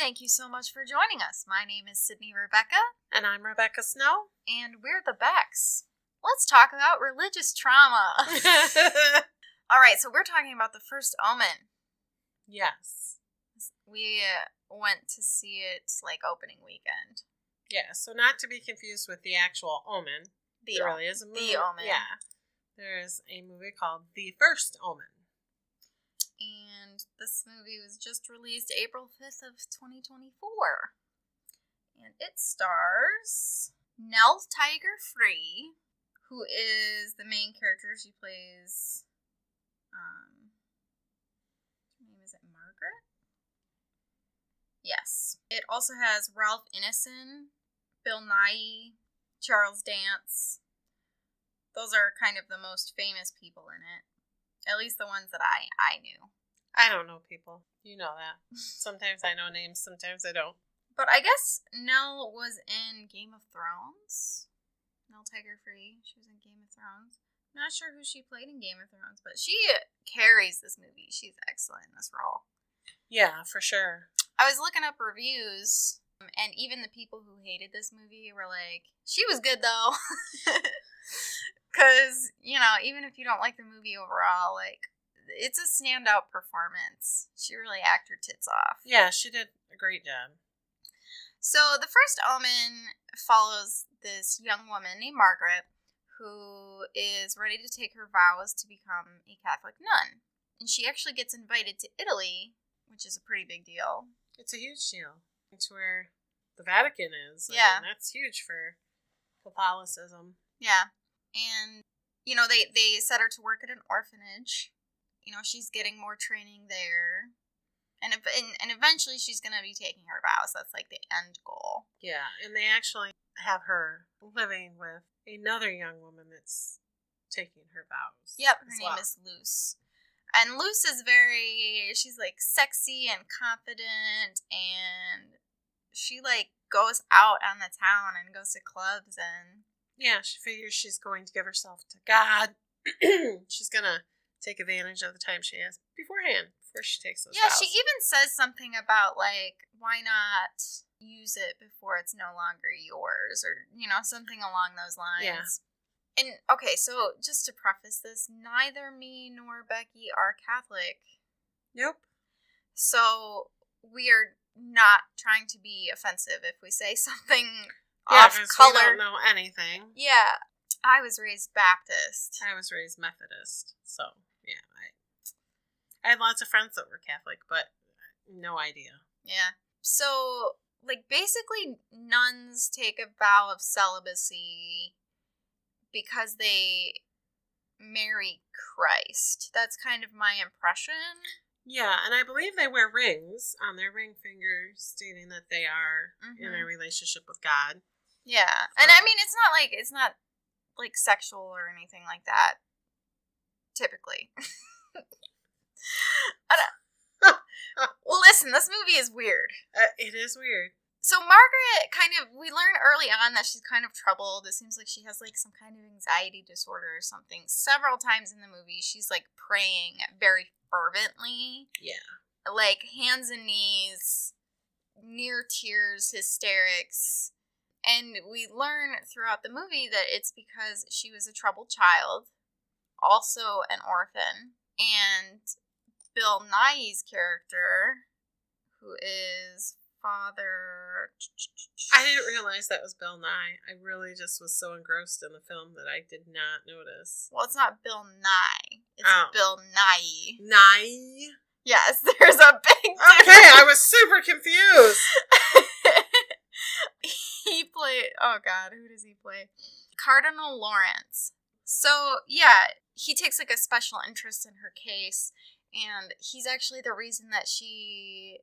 thank you so much for joining us. My name is Sydney Rebecca. And I'm Rebecca Snow. And we're the Becks. Let's talk about religious trauma. All right, so we're talking about the First Omen. Yes. We went to see it opening weekend. Yeah, so not to be confused with the actual Omen. There really is a movie. The Omen. Yeah. There is a movie called The First Omen. And this movie was just released April 5th of 2024. And it stars Nell Tiger Free, who is the main character. She plays, her name is Margaret? Yes. It also has Ralph Ineson, Bill Nighy, Charles Dance. Those are kind of the most famous people in it. At least the ones that I knew. I don't know people. You know that. Sometimes I know names, sometimes I don't. But I guess Nell was in Game of Thrones. Nell Tiger Free. She was in Game of Thrones. I'm not sure who she played in Game of Thrones, but she carries this movie. She's excellent in this role. Yeah, for sure. I was looking up reviews, and even the people who hated this movie were like, she was good though. Because, even if you don't like the movie overall, it's a standout performance. She really acted her tits off. Yeah, she did a great job. So, The First Omen follows this young woman named Margaret, who is ready to take her vows to become a Catholic nun. And she actually gets invited to Italy, which is a pretty big deal. It's a huge deal. It's where the Vatican is. Yeah. And that's huge for Catholicism. Yeah. And, they set her to work at an orphanage. She's getting more training there. And eventually she's going to be taking her vows. That's the end goal. Yeah, and they actually have her living with another young woman that's taking her vows. Yep, her name is Luce. And Luce is she's sexy and confident, and she goes out on the town and goes to clubs and... Yeah, she figures she's going to give herself to God. She's going to take advantage of the time she has beforehand, before she takes those vows. She even says something about, why not use it before it's no longer yours, or, something along those lines. Yeah. And, okay, so just to preface this, neither me nor Becky are Catholic. Nope. So, we are not trying to be offensive if we say something off color. We don't know anything. Yeah. I was raised Baptist. I was raised Methodist. So, yeah. I had lots of friends that were Catholic, but no idea. Yeah. So, basically, nuns take a vow of celibacy because they marry Christ. That's kind of my impression. Yeah, and I believe they wear rings on their ring fingers, stating that they are in a relationship with God. Yeah, and I mean, it's not sexual or anything like that, typically. Well, listen, this movie is weird. It is weird. So Margaret we learn early on that she's kind of troubled. It seems like she has some kind of anxiety disorder or something. Several times in the movie, she's praying very fervently. Yeah. Hands and knees, near tears, hysterics. And we learn throughout the movie that it's because she was a troubled child, also an orphan, and Bill Nighy's character, who is Father... I didn't realize that was Bill Nighy. I really just was so engrossed in the film that I did not notice. Well, it's not Bill Nighy. It's Bill Nighy. Nighy? Yes, there's a big difference. Okay, I was super confused. He played... Oh, God, who does he play? Cardinal Lawrence. So, yeah, he takes a special interest in her case, and he's actually the reason that she,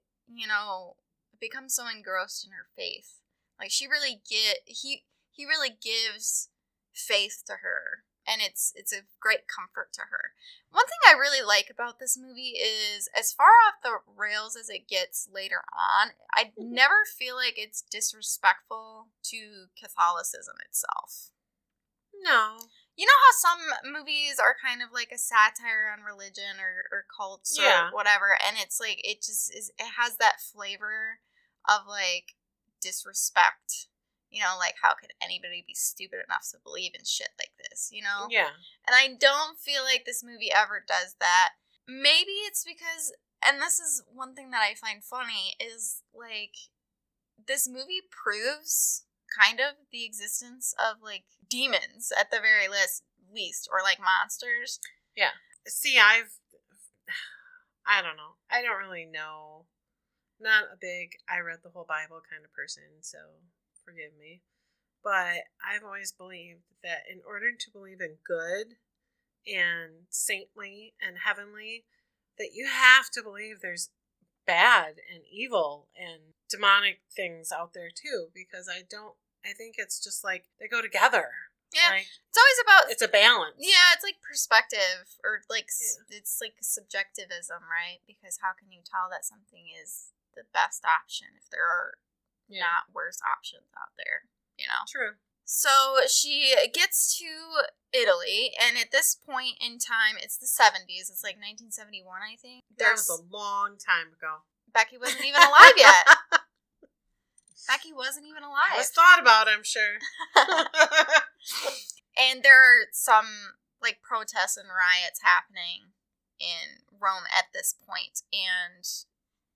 becomes so engrossed in her faith. She really he really gives faith to her, and it's a great comfort to her. One thing I really like about this movie is, as far off the rails as it gets later on, I never feel like it's disrespectful to Catholicism itself. No. You know how some movies are kind of a satire on religion or cults or whatever, and it's it has that flavor of, like, disrespect. You know, like, how could anybody be stupid enough to believe in shit like this, you know? Yeah. And I don't feel like this movie ever does that. Maybe it's because, and this is one thing that I find funny, is, like, this movie proves kind of the existence of, like, demons at the very least, or, like, monsters. Yeah. See, I don't know. I don't really know. Not a big, I read the whole Bible kind of person, so forgive me. But I've always believed that in order to believe in good and saintly and heavenly, that you have to believe there's bad and evil and demonic things out there too, because I think it's just like they go together. Yeah, like, it's always about... It's a balance. Yeah, it's like perspective, or like, It's like subjectivism, right? Because how can you tell that something is the best option if there are not worse options out there, you know? True. So she gets to Italy, and at this point in time, it's the 70s. It's like 1971, I think. That was a long time ago. Becky wasn't even alive yet. Becky wasn't even alive. I was thought about, I'm sure. And there are some, like, protests and riots happening in Rome at this point. And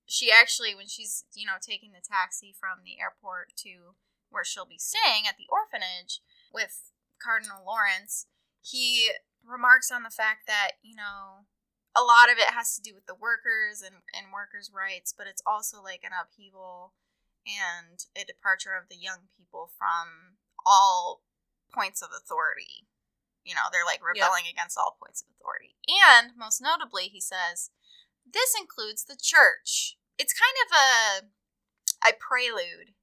she actually, when she's, you know, taking the taxi from the airport to where she'll be staying at the orphanage with Cardinal Lawrence, he remarks on the fact that, you know, a lot of it has to do with the workers and workers' rights, but it's also like an upheaval and a departure of the young people from all points of authority. You know, they're like rebelling against all points of authority. And most notably, he says, this includes the church. It's kind of a prelude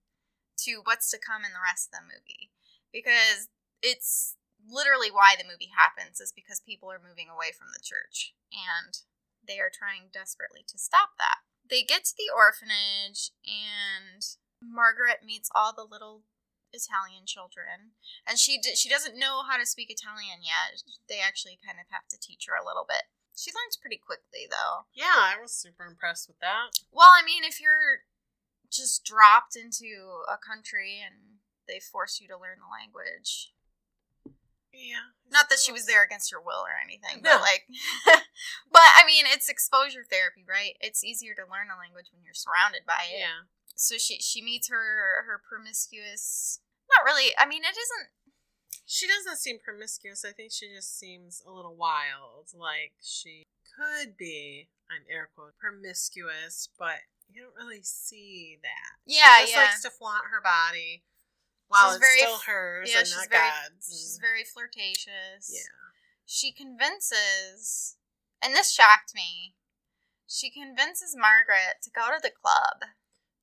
to what's to come in the rest of the movie, because it's literally why the movie happens is because people are moving away from the church, and they are trying desperately to stop that. They get to the orphanage, and Margaret meets all the little Italian children, and she doesn't know how to speak Italian yet. They actually kind of have to teach her a little bit. She learns pretty quickly, though. Yeah, I was super impressed with that. Well, I mean, if you're just dropped into a country and they force you to learn the language. Yeah. Not that she was there against her will or anything, No. but like, but I mean, it's exposure therapy, right? It's easier to learn a language when you're surrounded by it. Yeah. So she meets her promiscuous, not really, I mean, it isn't. She doesn't seem promiscuous. I think she just seems a little wild. Like she could be, I'm air quote, promiscuous, but you don't really see that. Yeah, she just likes to flaunt her body while it's still hers and not God's. She's very flirtatious. Yeah. She convinces, and this shocked me, she convinces Margaret to go to the club.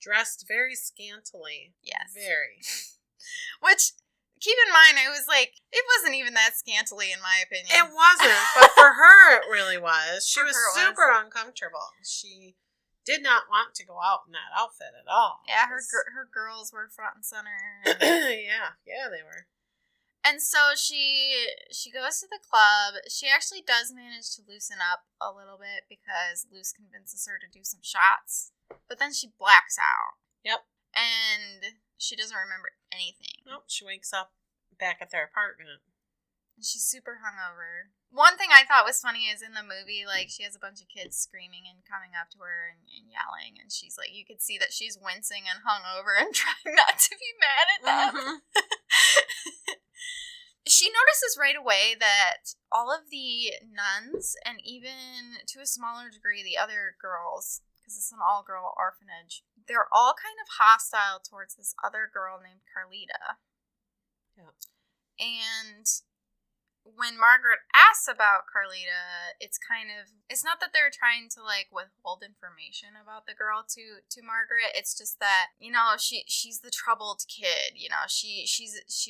Dressed very scantily. Yes. Very. Which, keep in mind, I was like, it wasn't even that scantily in my opinion. It wasn't, but for her it really was. She was super uncomfortable. She did not want to go out in that outfit at all. Yeah, her girls were front and center. Yeah, they were. And so she goes to the club. She actually does manage to loosen up a little bit because Luce convinces her to do some shots. But then she blacks out. Yep. And she doesn't remember anything. Nope, she wakes up back at their apartment. And she's super hungover. One thing I thought was funny is in the movie, like, she has a bunch of kids screaming and coming up to her and yelling, and she's like, you could see that she's wincing and hungover and trying not to be mad at them. Mm-hmm. She notices right away that all of the nuns, and even to a smaller degree the other girls, because it's an all-girl orphanage, they're all kind of hostile towards this other girl named Carlita. Yeah. And when Margaret asks about Carlita, it's not that they're trying to, like, withhold information about the girl to Margaret. It's just that, you know, she's the troubled kid. You know, she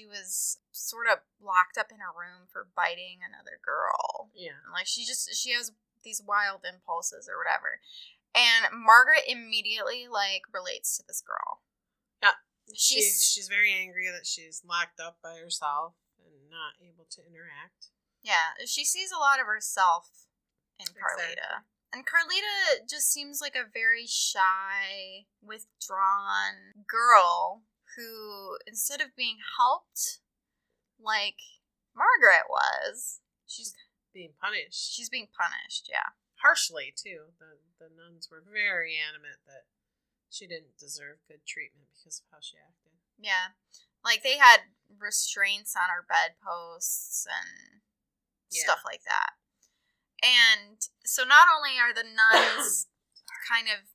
was sort of locked up in her room for biting another girl. Yeah. And, like, she has these wild impulses or whatever. And Margaret immediately, like, relates to this girl. Yeah. She's very angry that she's locked up by herself and not able to interact. Yeah, she sees a lot of herself in Carlita. Exactly. And Carlita just seems like a very shy, withdrawn girl who, instead of being helped like Margaret was, she's being punished. She's being punished, yeah. Harshly, too. The nuns were very adamant that she didn't deserve good treatment because of how she acted. Yeah. Like, they had restraints on her bedposts and stuff like that. And so not only are the nuns kind of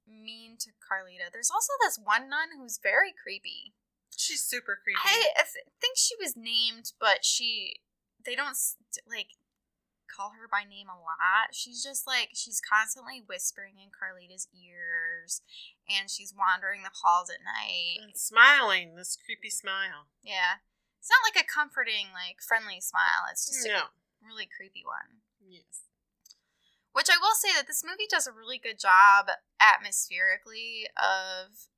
mean to Carlita, there's also this one nun who's very creepy. She's super creepy. I think she was named, but they don't, like, call her by name a lot. She's just, like, she's constantly whispering in Carlita's ears, and she's wandering the halls at night. And smiling, this creepy smile. Yeah. It's not like a comforting, like, friendly smile. It's just a really creepy one. Yes. Which I will say that this movie does a really good job atmospherically of...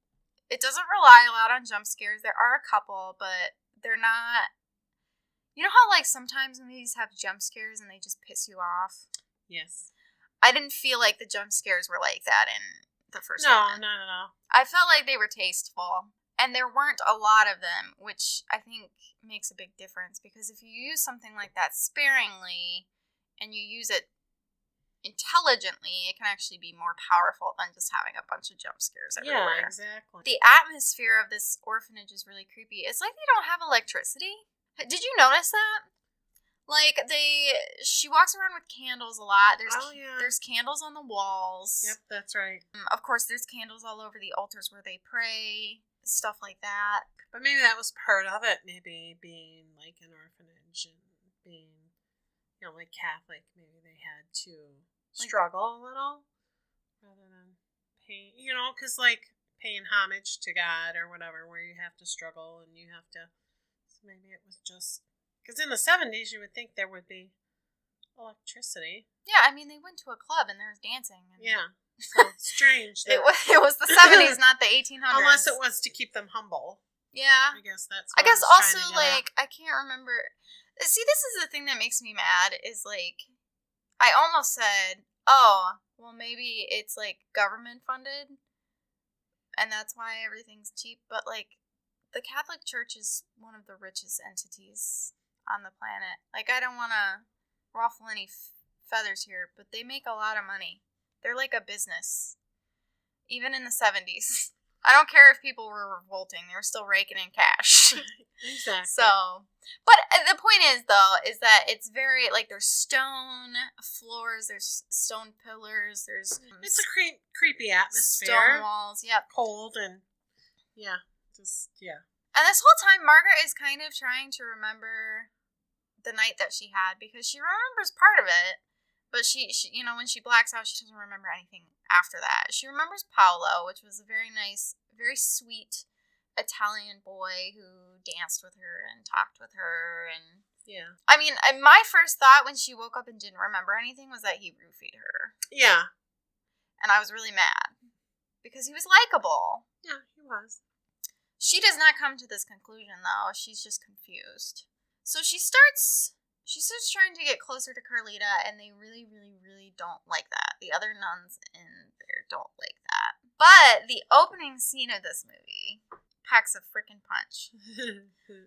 It doesn't rely a lot on jump scares. There are a couple, but they're not... You know how, like, sometimes movies have jump scares and they just piss you off? Yes. I didn't feel like the jump scares were like that in the first one. No, not at all. I felt like they were tasteful. And there weren't a lot of them, which I think makes a big difference. Because if you use something like that sparingly and you use it intelligently, it can actually be more powerful than just having a bunch of jump scares everywhere. Yeah, exactly. The atmosphere of this orphanage is really creepy. It's like they don't have electricity. Did you notice that? Like, she walks around with candles a lot. There's candles on the walls. Yep, that's right. Of course, there's candles all over the altars where they pray, stuff like that. But maybe that was part of it, maybe being like an orphanage and being, like Catholic. Maybe they had to struggle a little rather than pay, because like paying homage to God or whatever, where you have to struggle and you have to, so maybe it was just, because in the 70s you would think there would be electricity. Yeah, I mean, they went to a club and there was dancing. Yeah, so strange. It was the 70s, not the 1800s. Unless it was to keep them humble. Yeah. I guess that's what I guess also, like, I can't remember. See, this is the thing that makes me mad, is, like, I almost said, oh, well, maybe it's, like, government funded, and that's why everything's cheap, but, like, the Catholic Church is one of the richest entities on the planet. Like, I don't want to ruffle any feathers here, but they make a lot of money. They're like a business. Even in the 70s. I don't care if people were revolting. They were still raking in cash. Exactly. So, but the point is, though, is that it's very, like, there's stone floors, there's stone pillars, there's... It's a creepy atmosphere. Stone walls, yep. Cold and, yeah. And this whole time, Margaret is kind of trying to remember the night that she had, because she remembers part of it, but she when she blacks out, she doesn't remember anything after that. She remembers Paolo, which was a very nice, very sweet Italian boy who danced with her and talked with her, and yeah. I mean, my first thought when she woke up and didn't remember anything was that he roofied her. Yeah. And I was really mad because he was likable. Yeah, he was. She does not come to this conclusion, though. She's just confused. So she starts trying to get closer to Carlita, and they really, really, really don't like that. The other nuns in there don't like that. But the opening scene of this movie packs a freaking punch.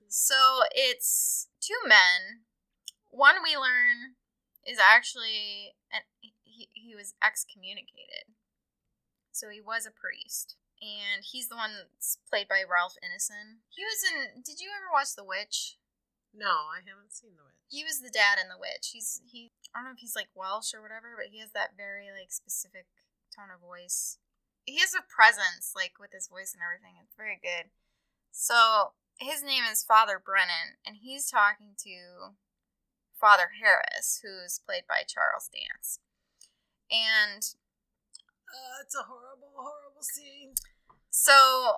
So it's two men. One we learn is actually, he was excommunicated. So he was a priest. And he's the one that's played by Ralph Ineson. He was in, did you ever watch The Witch? No, I haven't seen The Witch. He was the dad in The Witch. I don't know if he's like Welsh or whatever, but he has that very like specific tone of voice. He has a presence like with his voice and everything. It's very good. So his name is Father Brennan, and he's talking to Father Harris, who's played by Charles Dance. And it's a horrible, horrible scene. So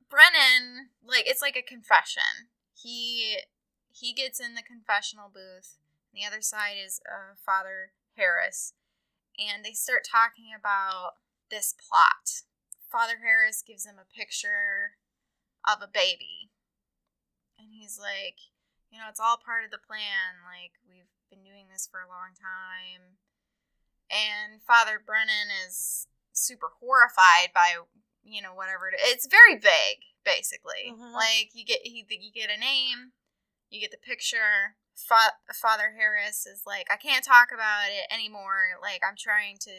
Brennan, like, it's like a confession. He gets in the confessional booth. The other side is Father Harris, and they start talking about this plot. Father Harris gives him a picture of a baby, and he's like, it's all part of the plan. Like, we've been doing this for a long time. And Father Brennan is super horrified by, whatever it is. It's very vague, basically. Mm-hmm. Like, you get a name, you get the picture. Father Harris is like, I can't talk about it anymore. Like, I'm trying to,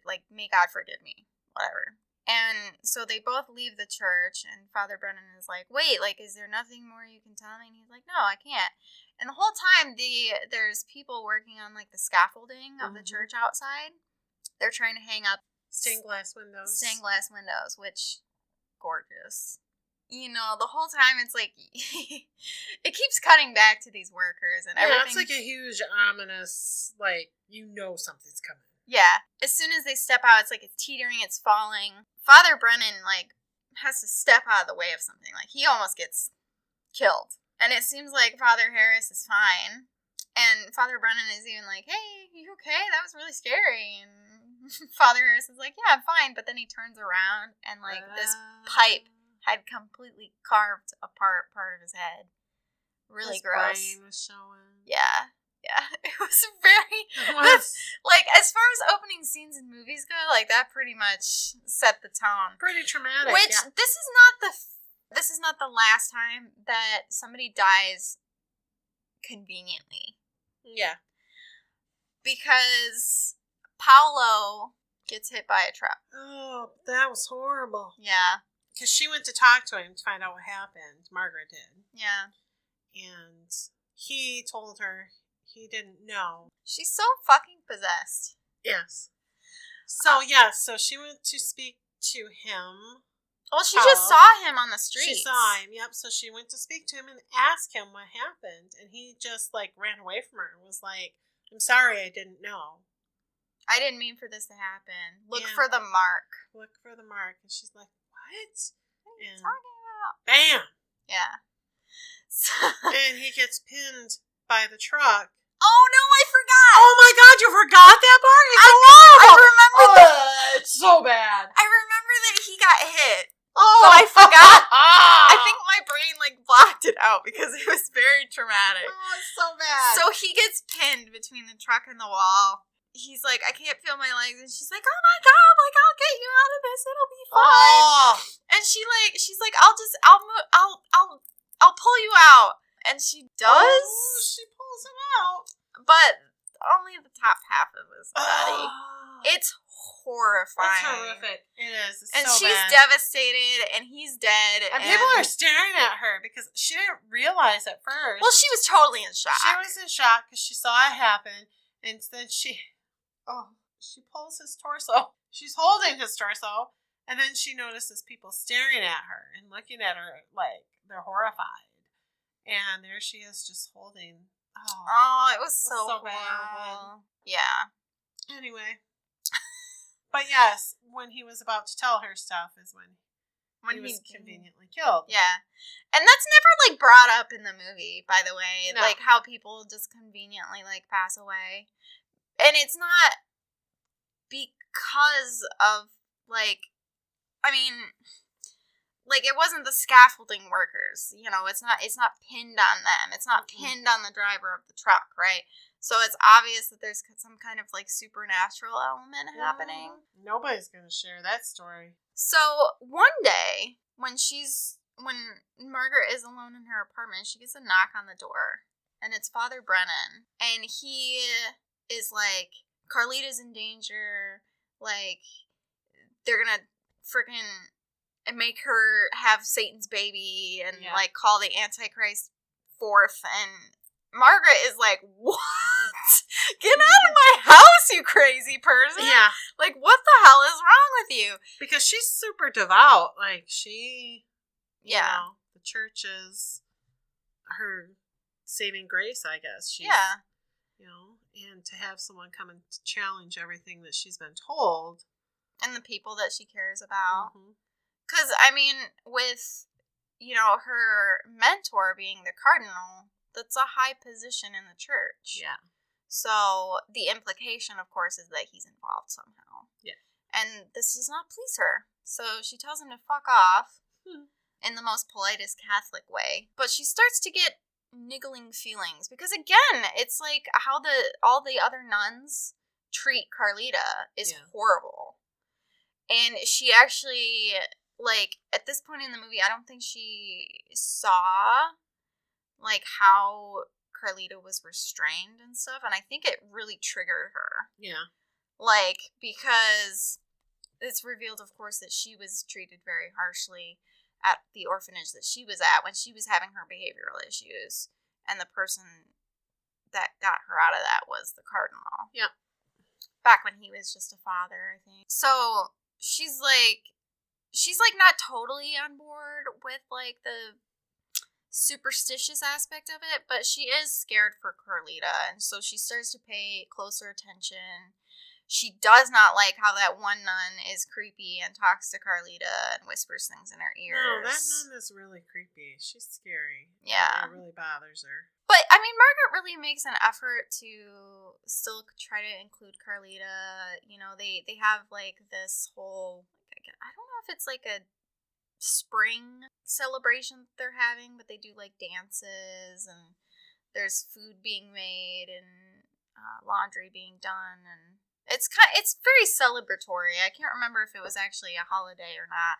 like, may God forgive me. Whatever. And so they both leave the church, and Father Brennan is like, wait, like, is there nothing more you can tell me? And he's like, no, I can't. And the whole time, there's people working on, like, the scaffolding of the church outside. They're trying to hang up stained glass windows, which, gorgeous. The whole time, it's like, it keeps cutting back to these workers and everything. Yeah, it's like a huge, ominous, like, something's coming. Yeah. As soon as they step out, it's like it's teetering, it's falling. Father Brennan, like, has to step out of the way of something. Like, he almost gets killed. And it seems like Father Harris is fine. And Father Brennan is even like, hey, you okay? That was really scary. And Father Harris is like, yeah, I'm fine. But then he turns around and, like, this pipe had completely carved apart part of his head. Really gross. His brain was showing. Yeah. Yeah, it was very, like, as far as opening scenes in movies go, like, that pretty much set the tone. Pretty traumatic, Which, yeah. this is not the last time that somebody dies conveniently. Yeah. Because Paolo gets hit by a truck. Oh, that was horrible. Yeah. Because she went to talk to him to find out what happened. Margaret did. Yeah. And he told her he didn't know. She's so fucking possessed. Yes. So, so she went to speak to him. Well, she just saw him on the street. She saw him, yep. So she went to speak to him and ask him what happened. And he just, like, ran away from her and was like, I'm sorry, I didn't know. I didn't mean for this to happen. Look for the mark. Look for the mark. And she's like, what? What are you talking about? Bam! Yeah. So, and he gets pinned by the truck. Oh, no, I forgot. Oh, my God, you forgot that part? It's so horrible. I remember it's so bad. I remember that he got hit. Oh. But I forgot. I think my brain, like, blocked it out because it was very traumatic. Oh, it's so bad. So he gets pinned between the truck and the wall. He's like, I can't feel my legs. And she's like, oh, my God, like, I'll get you out of this. It'll be fine. Oh. And she's like, I'll pull you out. And she does. Oh, she pulls him out. But only the top half of his body. Oh. It's horrifying. It's horrific. It is. It's and so she's devastated, and he's dead. And people are staring at her because she didn't realize at first. Well, she was totally in shock. She was in shock because she saw it happen. And then she pulls his torso. She's holding his torso. And then she notices people staring at her and looking at her like they're horrified. And there she is just holding. Oh, it was so bad. Yeah. Anyway. But yes, when he was about to tell her stuff is when he was conveniently killed. Yeah. And that's never, like, brought up in the movie, by the way. No. Like, how people just conveniently, like, pass away. And it's not because of, like, I mean, like, it wasn't the scaffolding workers, it's not pinned on them. It's not pinned on the driver of the truck, right? So it's obvious that there's some kind of, like, supernatural element happening. Nobody's going to share that story. So one day, when Margaret is alone in her apartment, she gets a knock on the door, and it's Father Brennan, and he is like, Carlita's in danger, like, they're gonna freaking make her have Satan's baby and, like, call the Antichrist forth. And Margaret is like, what? Get out of my house, you crazy person. Yeah. Like, what the hell is wrong with you? Because she's super devout. Like, she, you know, the church is her saving grace, I guess. She's, and to have someone come and challenge everything that she's been told. And the people that she cares about. Because, I mean, with, her mentor being the cardinal, that's a high position in the church. Yeah. So the implication, of course, is that he's involved somehow. Yeah. And this does not please her. So she tells him to fuck off in the most politest Catholic way. But she starts to get niggling feelings. Because, again, it's like how all the other nuns treat Carlita is horrible. And she actually, like, at this point in the movie, I don't think she saw, like, how Carlita was restrained and stuff. And I think it really triggered her. Yeah. Like, because it's revealed, of course, that she was treated very harshly at the orphanage that she was at when she was having her behavioral issues. And the person that got her out of that was the cardinal. Yeah. Back when he was just a father, I think. So she's like not totally on board with, like, the superstitious aspect of it, but she is scared for Carlita, and so she starts to pay closer attention. She does not like how that one nun is creepy and talks to Carlita and whispers things in her ears. No, that nun is really creepy. She's scary. Yeah. It really bothers her. But, I mean, Margaret really makes an effort to still try to include Carlita. You know, they have, like, this whole, I don't know if it's like a spring celebration that they're having, but they do, like, dances, and there's food being made and laundry being done, and it's very celebratory. I can't remember if it was actually a holiday or not.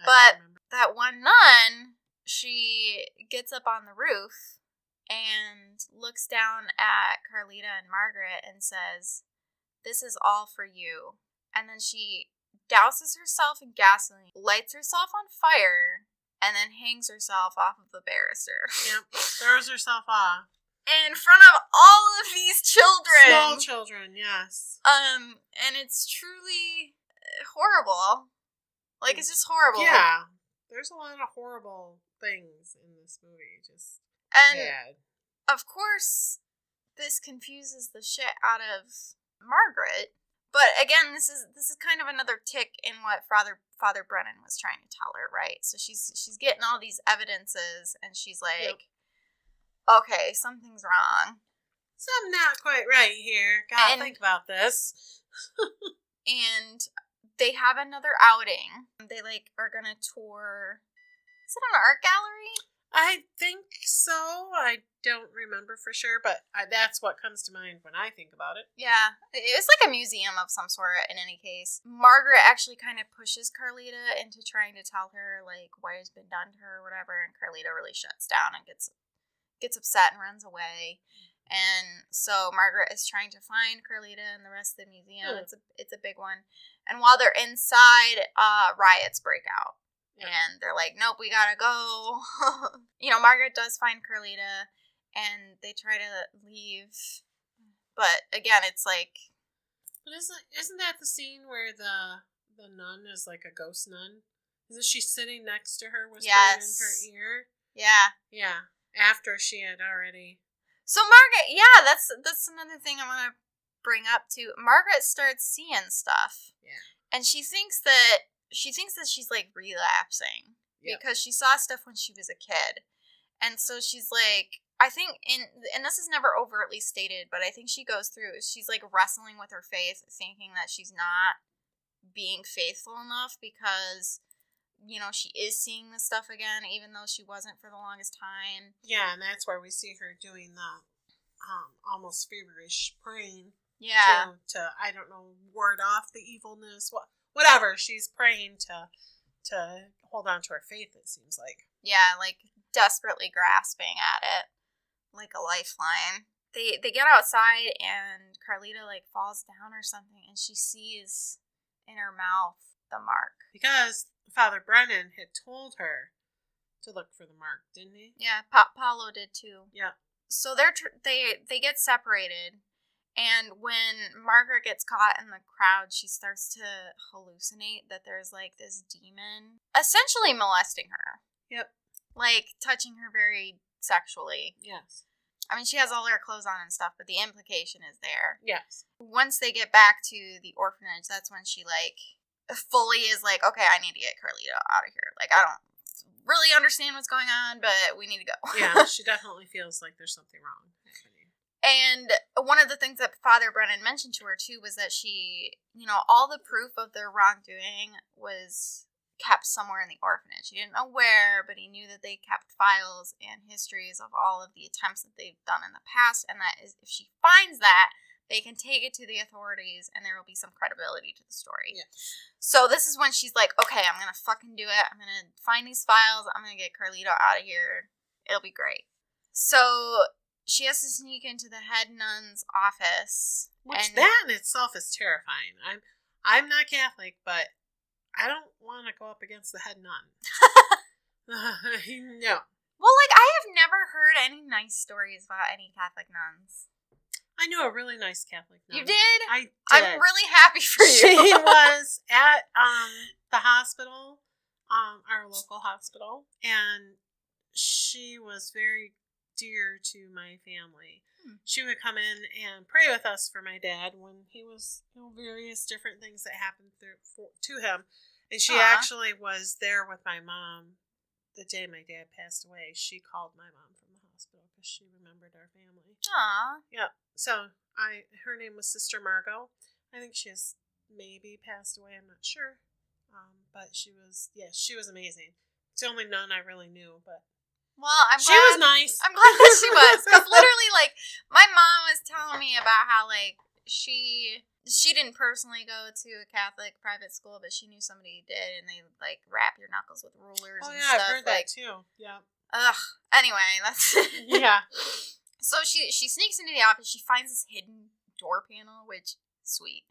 But that one nun, she gets up on the roof and looks down at Carlita and Margaret and says, "This is all for you." And then she douses herself in gasoline, lights herself on fire, and then hangs herself off of the banister. Yep, throws herself off. In front of all of these children. Small children, yes. And it's truly horrible. Like, it's just horrible. Yeah. There's a lot of horrible things in this movie. Just bad. Of course, this confuses the shit out of Margaret. But again, this is kind of another tick in what Father Brennan was trying to tell her, right? So she's getting all these evidences, and she's like, okay, something's wrong. Something not quite right here. Gotta think about this. And they have another outing. They, like, are gonna tour. Is it an art gallery? I think so. I don't remember for sure, but that's what comes to mind when I think about it. Yeah. It's like a museum of some sort, in any case. Margaret actually kind of pushes Carlita into trying to tell her, like, what has been done to her or whatever, and Carlita really shuts down and gets upset and runs away. And so Margaret is trying to find Carlita and the rest of the museum. It's a big one. And while they're inside, riots break out. Yeah. And they're like, nope, we gotta go. You know, Margaret does find Carlita, and they try to leave. But again, it's like... But isn't that the scene where the nun is like a ghost nun? Isn't she sitting next to her whispering in her ear? Yeah. Yeah. After she had already... So Margaret, yeah, that's another thing I want to bring up too. Margaret starts seeing stuff. Yeah. And she thinks that she's, like, relapsing. Yeah. Because she saw stuff when she was a kid. And so she's like, I think, and this is never overtly stated, but I think she goes through, she's, like, wrestling with her faith, thinking that she's not being faithful enough because... You know, she is seeing this stuff again, even though she wasn't for the longest time. Yeah, and that's where we see her doing the almost feverish praying. Yeah. To I don't know, ward off the evilness. Whatever. She's praying to hold on to her faith, it seems like. Yeah, like desperately grasping at it. Like a lifeline. They get outside, and Carlita, like, falls down or something, and she sees in her mouth the mark. Because Father Brennan had told her to look for the mark, didn't he? Yeah, Paulo did too. Yeah. So they get separated, and when Margaret gets caught in the crowd, she starts to hallucinate that there's, like, this demon essentially molesting her. Yep. Like, touching her very sexually. Yes. I mean, she has all her clothes on and stuff, but the implication is there. Yes. Once they get back to the orphanage, that's when she, like... fully is like, okay, I need to get Carlita out of here. Like, I don't really understand what's going on, but we need to go. Yeah, she definitely feels like there's something wrong happening. And one of the things that Father Brennan mentioned to her, too, was that she, you know, all the proof of their wrongdoing was kept somewhere in the orphanage. He didn't know where, but he knew that they kept files and histories of all of the attempts that they've done in the past, and that is, if she finds that, they can take it to the authorities, and there will be some credibility to the story. Yeah. So this is when she's like, okay, I'm going to fucking do it. I'm going to find these files. I'm going to get Carlito out of here. It'll be great. So she has to sneak into the head nun's office. Which that in itself is terrifying. I'm not Catholic, but I don't want to go up against the head nun. No. Well, like, I have never heard any nice stories about any Catholic nuns. I knew a really nice Catholic nun. You did? I did. I'm really happy for you. She was at the hospital, our local hospital, and she was very dear to my family. She would come in and pray with us for my dad when he was, various different things that happened to him. And she actually was there with my mom the day my dad passed away. She called my mom from the hospital because she remembered our family. Aw. Yeah. So her name was Sister Margot. I think she has maybe passed away. I'm not sure. But she was amazing. It's the only nun I really knew, but. Well, She was nice. I'm glad that she was. Because literally, like, my mom was telling me about how, like, she didn't personally go to a Catholic private school, but she knew somebody who did, and they, like, wrap your knuckles with rulers and stuff. I've heard that, too. Yeah. Ugh. Anyway, that's... Yeah. So she sneaks into the office. She finds this hidden door panel, which, sweet.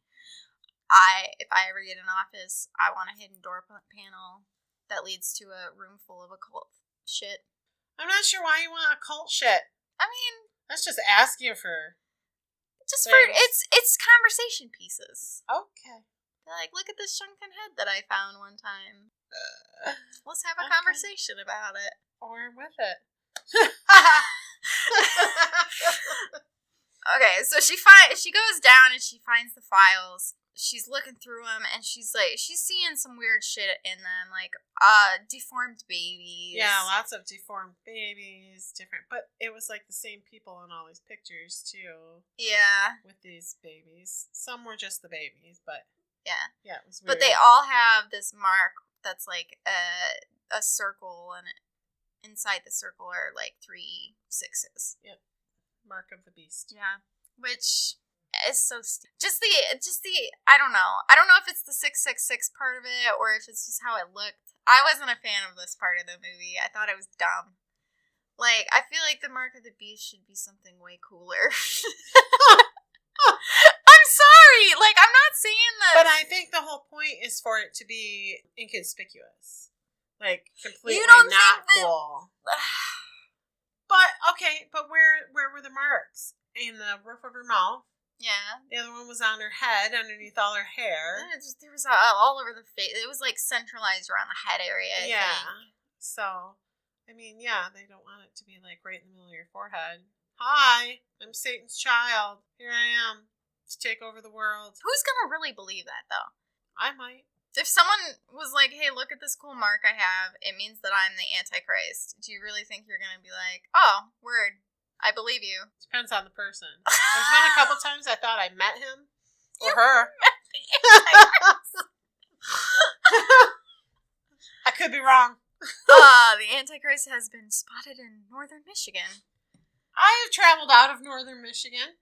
If I ever get an office, I want a hidden door panel that leads to a room full of occult shit. I'm not sure why you want occult shit. I mean... Let's just ask you for... Just things. For... It's conversation pieces. Okay. They're like, look at this sunken head that I found one time. Let's have a conversation about it. Or with it. Okay, so she goes down and she finds the files. She's looking through them, and she's seeing some weird shit in them, like deformed babies. Yeah, lots of deformed babies, different. But it was like the same people in all these pictures too. Yeah, with these babies. Some were just the babies, but yeah, it was weird. But they all have this mark that's like a circle, and inside the circle are like 3 6s. Yep, mark of the beast. Yeah, which. Is so stupid. Just the I don't know if it's the 666 part of it or if it's just how it looked. I wasn't a fan of this part of the movie. I thought it was dumb. Like, I feel like the mark of the beast should be something way cooler. I'm sorry. Like, I'm not saying that. But I think the whole point is for it to be inconspicuous. Like, completely not cool. But okay, but where were the marks? In the roof of her mouth. Yeah. The other one was on her head, underneath all her hair. There was all over the face. It was like centralized around the head area. I think. So, I mean, yeah, they don't want it to be like right in the middle of your forehead. Hi, I'm Satan's child. Here I am to take over the world. Who's gonna really believe that, though? I might. If someone was like, hey, look at this cool mark I have, it means that I'm the Antichrist. Do you really think you're gonna be like, oh, word. I believe you. Depends on the person. There's been a couple times I thought I met him or her. I could be wrong. The Antichrist has been spotted in northern Michigan. I have traveled out of northern Michigan.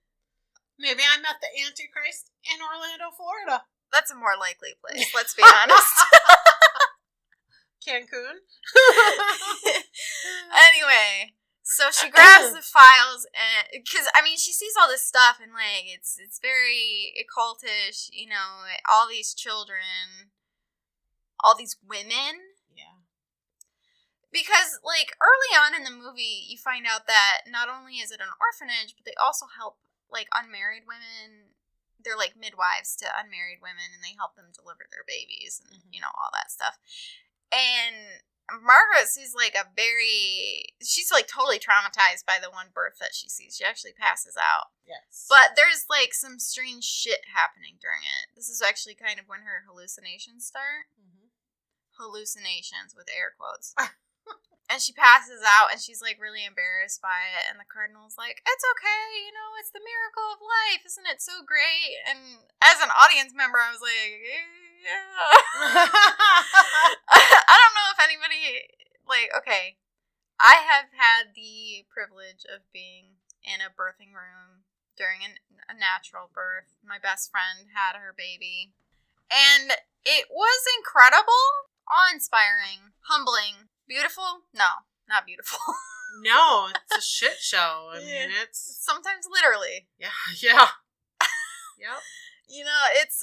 Maybe I met the Antichrist in Orlando, Florida. That's a more likely place, let's be honest. Cancun. Anyway. So she grabs the files, and because I mean she sees all this stuff, and like it's very occultish, all these children, all these women. Yeah. Because like early on in the movie, you find out that not only is it an orphanage, but they also help like unmarried women. They're like midwives to unmarried women, and they help them deliver their babies, and all that stuff. And Margaret sees like she's like totally traumatized by the one birth that she sees. She actually passes out. Yes. But there's like some strange shit happening during it. This is actually kind of when her hallucinations start. Mm-hmm. Hallucinations with air quotes. And she passes out and she's like really embarrassed by it. And the cardinal's like, it's okay. It's the miracle of life. Isn't it so great? And as an audience member, I was like, yeah. I don't know if anybody, like, okay, I have had the privilege of being in a birthing room during a natural birth. My best friend had her baby. And it was incredible, awe-inspiring, humbling, beautiful. No, not beautiful. No, it's a shit show. I mean, it's... Sometimes literally. Yeah. Yep. You know, it's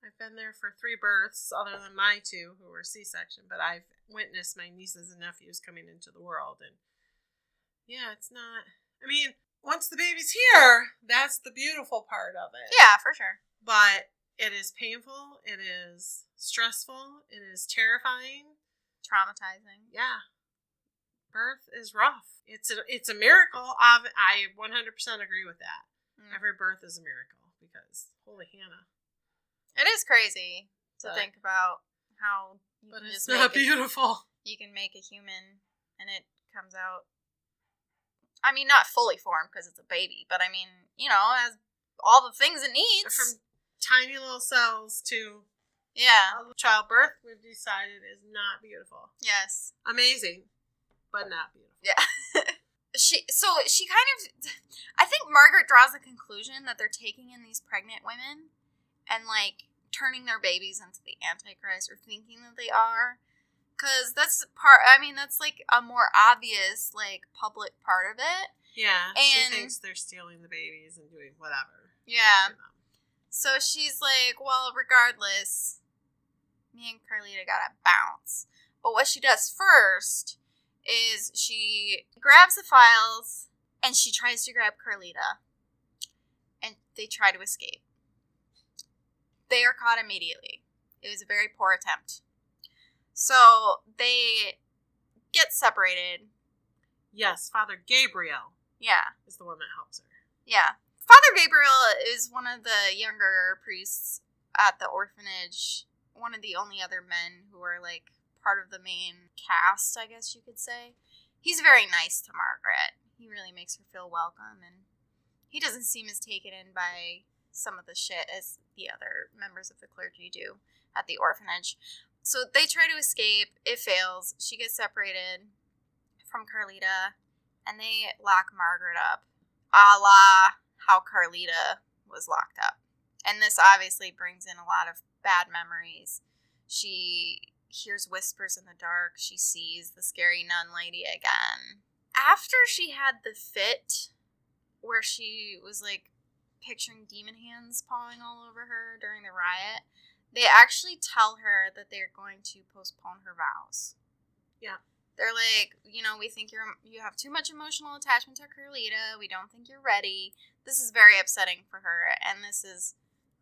I've been there for 3 births, other than my 2, who were C-section, but I've witnessed my nieces and nephews coming into the world, and yeah, it's not... I mean, once the baby's here, that's the beautiful part of it. Yeah, for sure. But it is painful, it is stressful, it is terrifying. Traumatizing. Yeah. Birth is rough. It's a miracle. I 100% agree with that. Every birth is a miracle because, holy Hannah. It is crazy to think about how you but can it's just not beautiful. You can make a human and it comes out, I mean, not fully formed because it's a baby, but I mean, you know, has all the things it needs. From tiny little cells to childbirth, we've decided is not beautiful. Yes. Amazing, but not beautiful. Yeah. I think Margaret draws the conclusion that they're taking in these pregnant women and, like, turning their babies into the Antichrist, or thinking that they are. Because that's like a more obvious, like, public part of it. Yeah, and she thinks they're stealing the babies and doing whatever. Yeah. So she's like, well, regardless, me and Carlita gotta bounce. But what she does first is she grabs the files and she tries to grab Carlita. And they try to escape. They are caught immediately. It was a very poor attempt. So they get separated. Yes, Father Gabriel. Yeah. Is the one that helps her. Yeah. Father Gabriel is one of the younger priests at the orphanage. One of the only other men who are, like, part of the main cast, I guess you could say. He's very nice to Margaret. He really makes her feel welcome, and he doesn't seem as taken in by some of the shit as the other members of the clergy do at the orphanage. So they try to escape. It fails. She gets separated from Carlita, and they lock Margaret up, a la how Carlita was locked up. And this obviously brings in a lot of bad memories. She hears whispers in the dark. She sees the scary nun lady again. After she had the fit where she was, like, picturing demon hands pawing all over her during the riot, they actually tell her that they're going to postpone her vows. Yeah. They're like, you know, we think you have too much emotional attachment to Carlita. We don't think you're ready. This is very upsetting for her. And this is,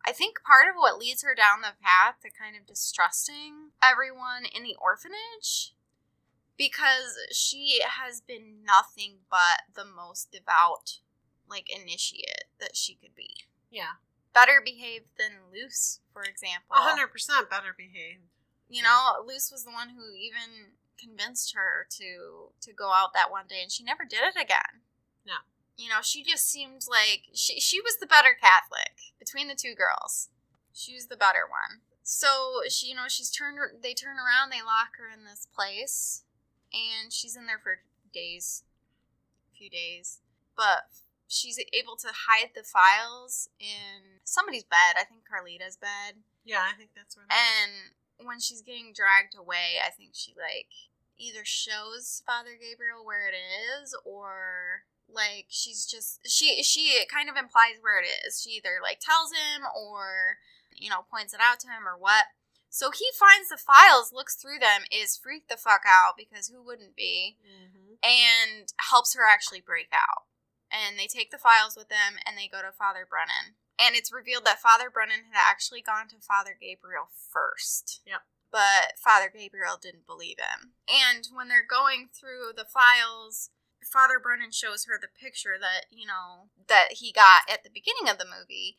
I think, part of what leads her down the path to kind of distrusting everyone in the orphanage. Because she has been nothing but the most devout, like, initiate that she could be. Yeah. Better behaved than Luce, for example. 100% better behaved. You know, Luce was the one who even convinced her to go out that one day, and she never did it again. No. You know, she just seemed like she was the better Catholic between the two girls. She was the better one. So she, you know, they turn around, they lock her in this place, and she's in there for a few days. But she's able to hide the files in somebody's bed. I think Carlita's bed. Yeah, I think that's where. And when she's getting dragged away, I think she, like, either shows Father Gabriel where it is, or, like, she's just she kind of implies where it is. She either, like, tells him or, you know, points it out to him or what. So he finds the files, looks through them, is freaked the fuck out, because who wouldn't be, and helps her actually break out. And they take the files with them, and they go to Father Brennan. And it's revealed that Father Brennan had actually gone to Father Gabriel first. Yep. But Father Gabriel didn't believe him. And when they're going through the files, Father Brennan shows her the picture that, you know, that he got at the beginning of the movie.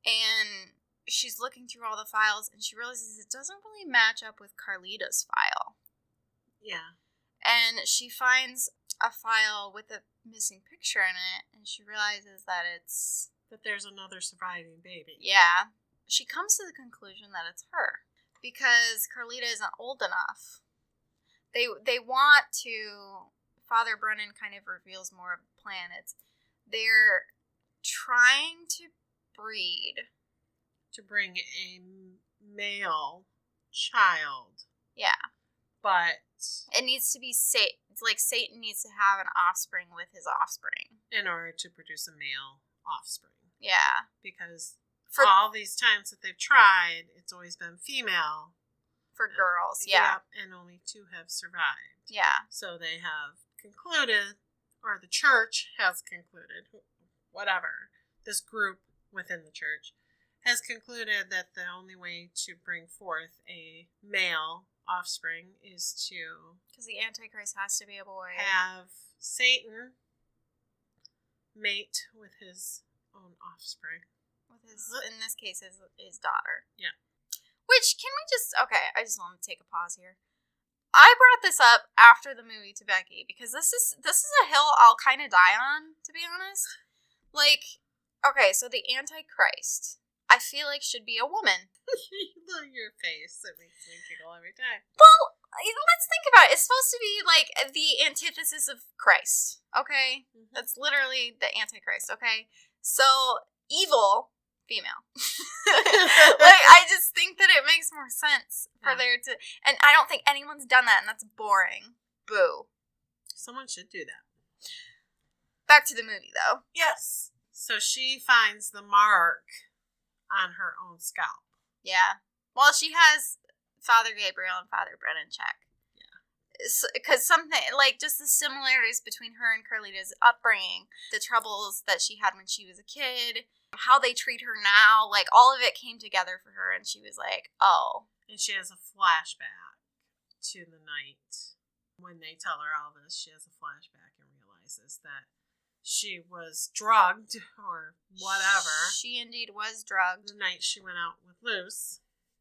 And she's looking through all the files, and she realizes it doesn't really match up with Carlita's file. Yeah. And she finds a file with a missing picture in it, and she realizes that it's... that there's another surviving baby. Yeah. She comes to the conclusion that it's her, because Carlita isn't old enough. They want to... Father Brennan kind of reveals more of the plan. trying to breed. To bring a male child. Yeah. But it needs to be Satan needs to have an offspring with his offspring. In order to produce a male offspring. Yeah. Because for all these times that they've tried, it's always been female. For girls, yeah. And only 2 have survived. Yeah. So they have concluded, or the church has concluded, whatever, this group within the church has concluded that the only way to bring forth a male offspring is to... Because the Antichrist has to be a boy. Have Satan mate with his own offspring. With his, in this case, his daughter. Yeah. Which, can we just... Okay, I just want to take a pause here. I brought this up after the movie to Becky, because this is a hill I'll kind of die on, to be honest. Like, okay, so the Antichrist, I feel like, should be a woman. Your face, it makes me giggle every time. Well, let's think about it. It's supposed to be, like, the antithesis of Christ, okay? Mm-hmm. That's literally the Antichrist, okay? So, evil... female. Like, I just think that it makes more sense for there to... And I don't think anyone's done that, and that's boring. Boo. Someone should do that. Back to the movie, though. Yes. So she finds the mark on her own scalp. Yeah. Well, she has Father Gabriel and Father Brennan check. Because something, like, just the similarities between her and Carlita's upbringing, the troubles that she had when she was a kid, how they treat her now, like, all of it came together for her, and she was like, oh. And she has a flashback to the night when they tell her all this. She has a flashback and realizes that she was drugged or whatever. She indeed was drugged. The night she went out with Luce.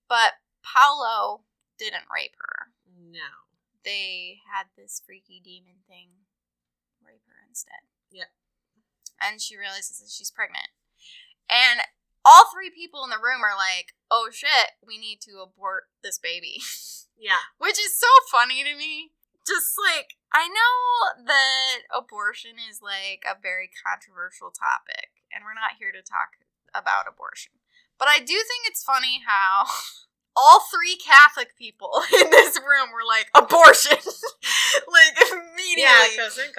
But Paolo didn't rape her. No. They had this freaky demon thing rape her instead. Yeah. And she realizes that she's pregnant. And all 3 people in the room are like, oh shit, we need to abort this baby. Yeah. Which is so funny to me. Just like, I know that abortion is like a very controversial topic, and we're not here to talk about abortion. But I do think it's funny how all 3 Catholic people in this room were like, abortion! Like, immediately. Yeah, because in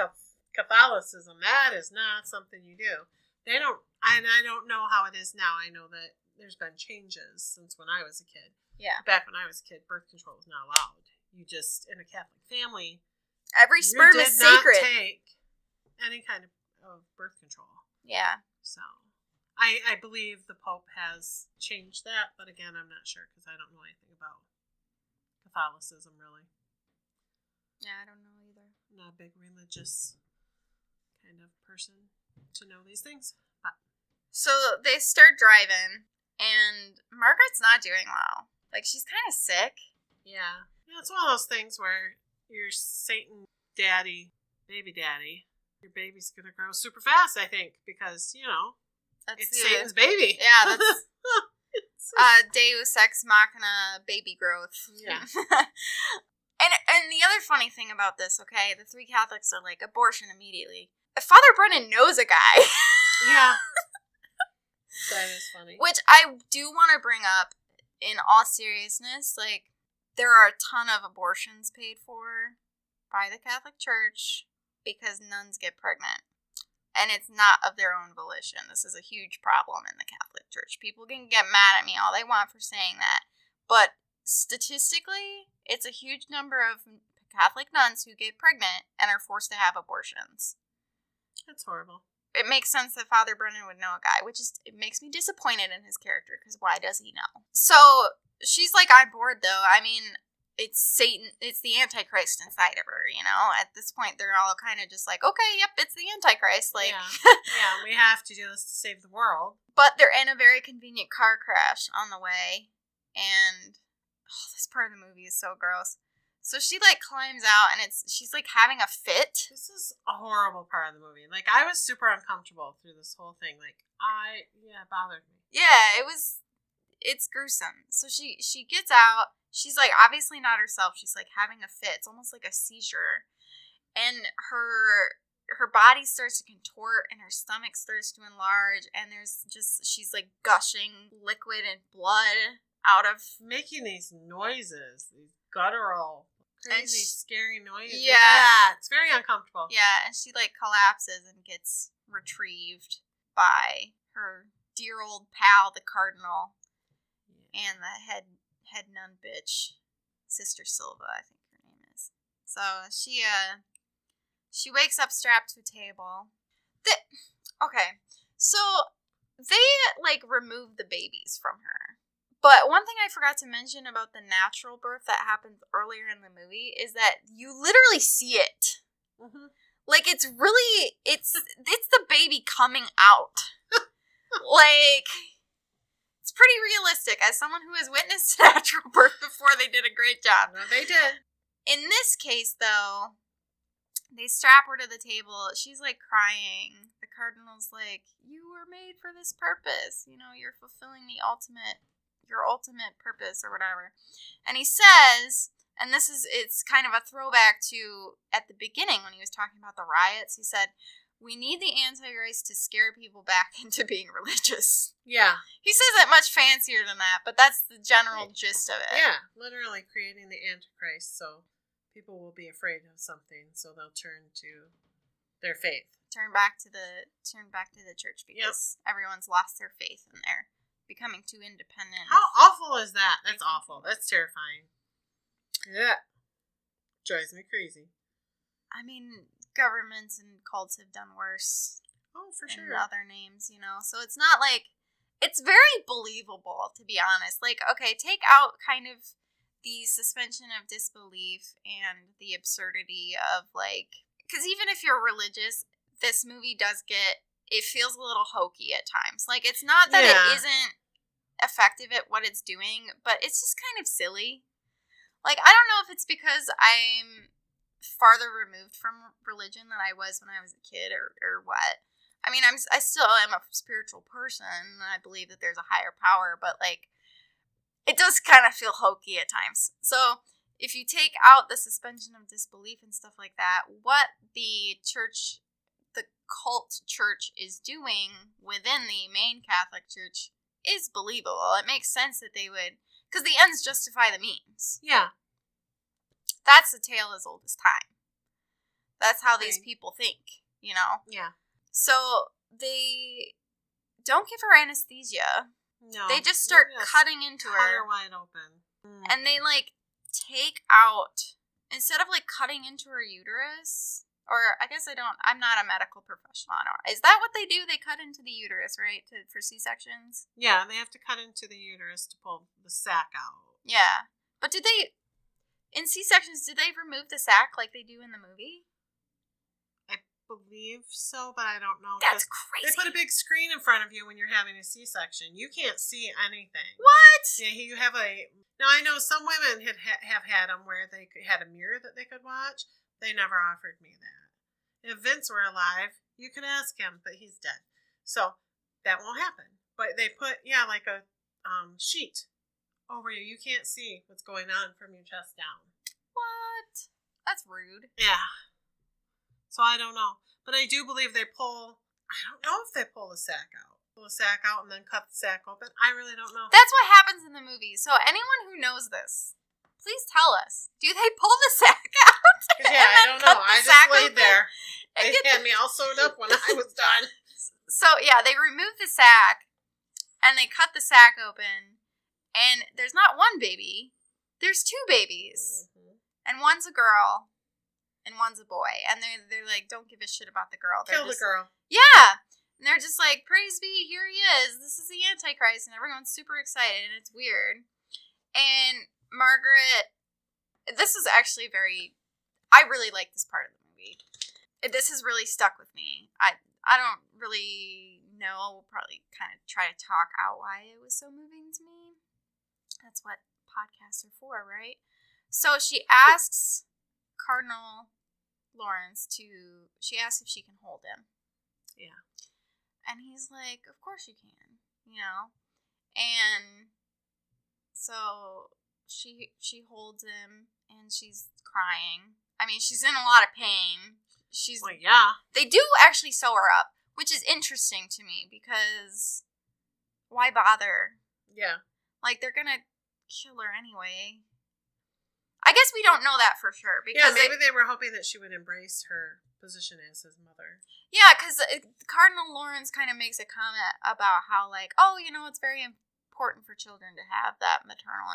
Catholicism, that is not something you do. They don't, and I don't know how it is now. I know that there's been changes since when I was a kid. Yeah. Back when I was a kid, birth control was not allowed. You just, in a Catholic family, every sperm is sacred. You did not take any kind of birth control. Yeah. So, I believe the Pope has changed that, but again, I'm not sure because I don't know anything about Catholicism, really. Yeah, I don't know either. I'm not a big religious kind of person to know these things. But. So, they start driving, and Margaret's not doing well. Like, she's kind of sick. Yeah. Yeah, it's one of those things where your Satan daddy, baby daddy, your baby's going to grow super fast, I think, because, you know, it's Satan's baby. Yeah, that's Deus Ex Machina baby growth. Yeah. And the other funny thing about this, okay, the 3 Catholics are like, abortion immediately. Father Brennan knows a guy. Yeah. That is funny. Which I do want to bring up in all seriousness, like, there are a ton of abortions paid for by the Catholic Church because nuns get pregnant. And it's not of their own volition. This is a huge problem in the Catholic Church. People can get mad at me all they want for saying that. But statistically, it's a huge number of Catholic nuns who get pregnant and are forced to have abortions. That's horrible. It makes sense that Father Brennan would know a guy, which is, it makes me disappointed in his character, because why does he know? So, she's like, I'm bored, though. I mean, it's Satan, it's the Antichrist inside of her, you know? At this point, they're all kind of just like, okay, yep, it's the Antichrist. Like, yeah, we have to do this to save the world. But they're in a very convenient car crash on the way, and this part of the movie is so gross. So she, like, climbs out, and she's, like, having a fit. This is a horrible part of the movie. Like, I was super uncomfortable through this whole thing. Like, it bothered me. Yeah, it's gruesome. So she gets out. She's, like, obviously not herself. She's, like, having a fit. It's almost like a seizure. And her her body starts to contort and her stomach starts to enlarge, and she's like gushing liquid and blood out of, making these noises, these guttural, crazy, scary noises. Yeah, it's very uncomfortable. Yeah, and she like collapses and gets retrieved by her dear old pal, the cardinal, and the head nun bitch, Sister Silva, I think her name is. So she wakes up strapped to a table. Okay, so they like remove the babies from her. But one thing I forgot to mention about the natural birth that happens earlier in the movie is that you literally see it. Mm-hmm. Like, it's the baby coming out. Like, it's pretty realistic. As someone who has witnessed natural birth before, they did a great job. No, they did. In this case, though, they strap her to the table. She's, like, crying. The cardinal's like, you were made for this purpose. You know, you're fulfilling your ultimate purpose or whatever. And he says, and it's kind of a throwback to at the beginning when he was talking about the riots, he said, we need the Antichrist to scare people back into being religious. Yeah. He says it much fancier than that, but that's the general gist of it. Yeah, literally creating the Antichrist so people will be afraid of something, so they'll turn to their faith. Turn back to the church because everyone's lost their faith and they're becoming too independent. How awful is that? That's awful. That's terrifying. Yeah. Drives me crazy. I mean, governments and cults have done worse. Oh, for sure. In other names, you know. So it's not like, it's very believable, to be honest. Like, okay, take out kind of the suspension of disbelief and the absurdity of, like, because even if you're religious, this movie does get, it feels a little hokey at times. Like, it's not that it isn't effective at what it's doing, but it's just kind of silly. Like, I don't know if it's because I'm farther removed from religion than I was when I was a kid or what. I mean, I still am a spiritual person, and I believe that there's a higher power, but, like, it does kind of feel hokey at times. So, if you take out the suspension of disbelief and stuff like that, what the cult church is doing within the main Catholic Church is believable. It makes sense that they would, because the ends justify the means. Yeah. That's a tale as old as time. That's how these people think, you know? Yeah. So, they don't give her anesthesia. No. They just start cutting into her. Cut her wide open. And they, like, take out, instead of, like, cutting into her uterus, or I guess I'm not a medical professional. Is that what they do? They cut into the uterus, right, for C-sections? Yeah, they have to cut into the uterus to pull the sac out. Yeah. But in C-sections, did they remove the sac like they do in the movie? I believe so, but I don't know. That's crazy. They put a big screen in front of you when you're having a C-section. You can't see anything. What? Yeah, you have now I know some women have had them where they had a mirror that they could watch. They never offered me that. If Vince were alive, you could ask him, but he's dead. So that won't happen. But they put, like a sheet over you. You can't see what's going on from your chest down. What? That's rude. Yeah. So I don't know. But I do believe they pull, I don't know if they pull the sac out. Pull the sac out and then cut the sac open. I really don't know. That's what happens in the movie. So anyone who knows this, please tell us. Do they pull the sac out? Yeah, I don't know. I just laid there. They had me all sewed up when I was done. So, yeah, they remove the sac, and they cut the sac open, and there's not one baby. There's two babies. Mm-hmm. And one's a girl, and one's a boy. And they're like, don't give a shit about the girl. Kill the girl. Yeah. And they're just like, praise be, here he is. This is the Antichrist. And everyone's super excited, and it's weird. And Margaret, this is actually I really like this part of the movie. This has really stuck with me. I don't really know. We'll probably kind of try to talk out why it was so moving to me. That's what podcasts are for, right? So she asks Cardinal Lawrence she asks if she can hold him. Yeah. And he's like, of course you can, you know? And so she holds him and she's crying. I mean, she's in a lot of pain. she's... Well, yeah. They do actually sew her up, which is interesting to me, because why bother? Yeah. Like, they're gonna kill her anyway. I guess we don't know that for sure. Because maybe they were hoping that she would embrace her position as his mother. Yeah, because Cardinal Lawrence kind of makes a comment about how, like, oh, it's very important for children to have that maternal,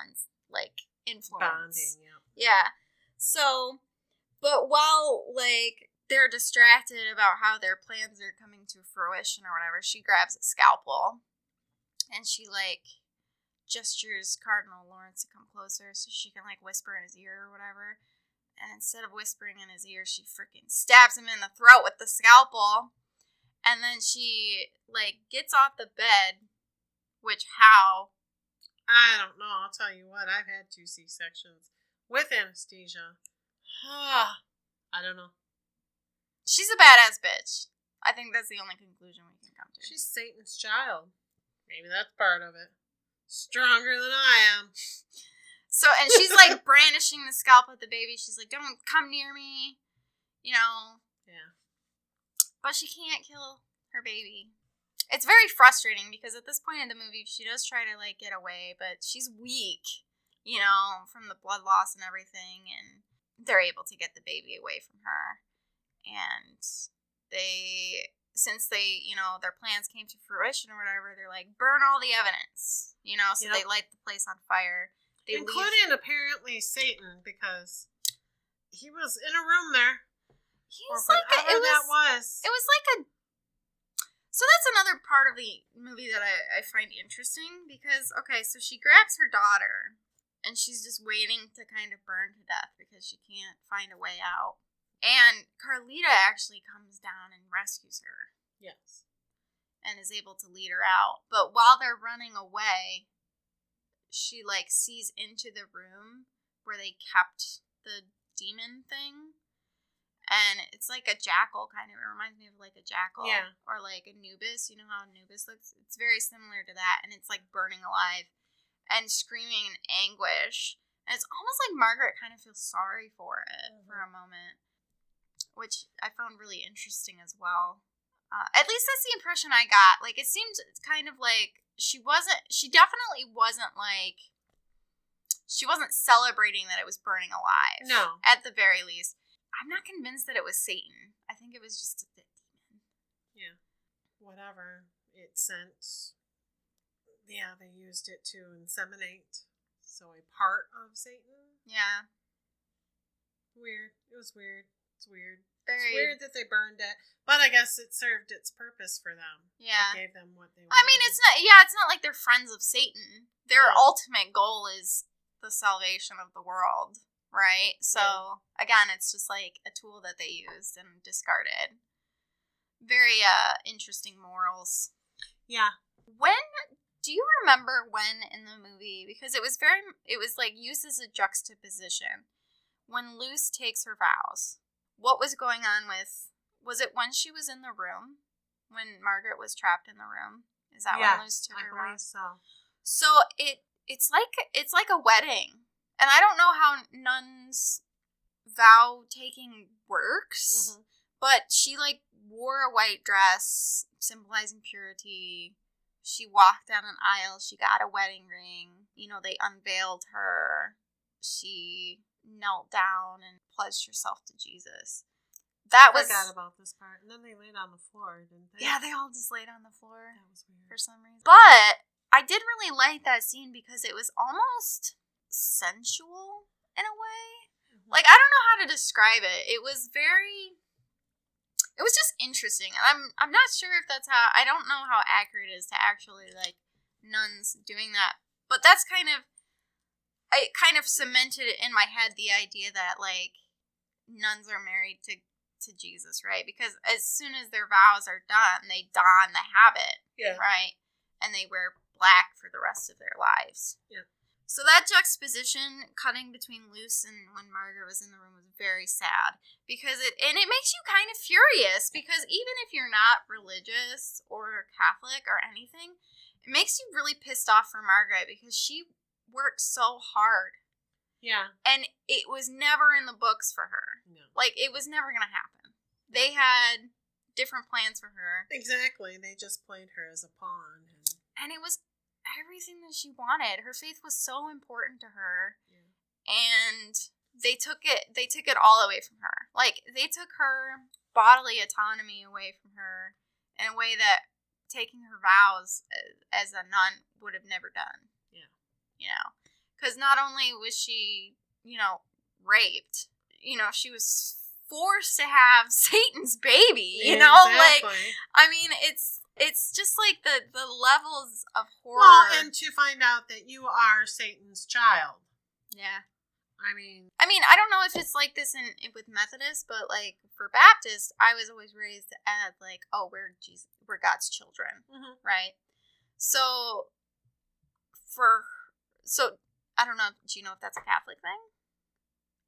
like, influence. Bonding, yeah. Yeah. So, but while, like, they're distracted about how their plans are coming to fruition or whatever, she grabs a scalpel and she, like, gestures Cardinal Lawrence to come closer so she can, like, whisper in his ear or whatever. And instead of whispering in his ear, she freaking stabs him in the throat with the scalpel. And then she, like, gets off the bed, which how? I don't know. I'll tell you what. I've had 2 C-sections with anesthesia. I don't know. She's a badass bitch. I think that's the only conclusion we can come to. She's Satan's child. Maybe that's part of it. Stronger than I am. So, and she's, like, brandishing the scalpel at the baby. She's like, don't come near me. Yeah. But she can't kill her baby. It's very frustrating because at this point in the movie, she does try to, like, get away, but she's weak, from the blood loss and everything, and they're able to get the baby away from her. And since they, their plans came to fruition or whatever, they're like, burn all the evidence, so they light the place on fire. Including apparently Satan, because he was in a room there. It was like so that's another part of the movie that I find interesting, because, okay, so she grabs her daughter, and she's just waiting to kind of burn to death because she can't find a way out. And Carlita actually comes down and rescues her. Yes. And is able to lead her out. But while they're running away, she, like, sees into the room where they kept the demon thing. And it's like a jackal, kind of. It reminds me of, like, a jackal. Yeah. Or, like, Anubis. You know how Anubis looks? It's very similar to that. And it's, like, burning alive and screaming in anguish. And it's almost like Margaret kind of feels sorry for it for a moment, which I found really interesting as well. At least that's the impression I got. Like, it seemed kind of like she definitely wasn't, like, she wasn't celebrating that it was burning alive. No. At the very least. I'm not convinced that it was Satan. I think it was just a demon. Yeah. Whatever. It sent... Yeah, they used it to inseminate. So a part of Satan? Yeah. Weird. It was weird. It's weird. Very... It's weird that they burned it. But I guess it served its purpose for them. Yeah. It gave them what they wanted. I mean, it's not like they're friends of Satan. Their ultimate goal is the salvation of the world. Right? So, again, it's just like a tool that they used and discarded. Very interesting morals. Yeah. Do you remember when in the movie, because it was like used as a juxtaposition, when Luce takes her vows, what was going on was it when she was in the room? When Margaret was trapped in the room? Is that when Luce took her vows? So it's like a wedding. And I don't know how nuns' vow taking works, but she, like, wore a white dress symbolizing purity. She walked down an aisle. She got a wedding ring. They unveiled her. She knelt down and pledged herself to Jesus. I forgot about this part. And then they laid on the floor, didn't they? Yeah, they all just laid on the floor. That was weird. For some reason. But I did really like that scene because it was almost sensual in a way. Like, I don't know how to describe it. It was just interesting. And I'm not sure if that's how, I don't know how accurate it is to actually, like, nuns doing that. But that's kind of cemented in my head the idea that, like, nuns are married to Jesus, right? Because as soon as their vows are done, they don the habit, right? And they wear black for the rest of their lives. Yeah. So that juxtaposition, cutting between Luce and when Margaret was in the room, was very sad. Because it makes you kind of furious, because even if you're not religious or Catholic or anything, it makes you really pissed off for Margaret because she worked so hard. Yeah. And it was never in the books for her. No. Like, it was never going to happen. They had different plans for her. Exactly. They just played her as a pawn. And it was everything that she wanted. Her faith was so important to her. Yeah. And they took it all away from her. Like, they took her bodily autonomy away from her in a way that taking her vows as a nun would have never done. Yeah. You know? Because not only was she, raped, she was forced to have Satan's baby, you know? Exactly. Like, I mean, it's just like the levels of horror. Well, and to find out that you are Satan's child. Yeah. I mean, I don't know if it's like this with Methodists, but like for Baptists, I was always raised as like, oh, we're God's children, right? So I don't know. Do you know if that's a Catholic thing?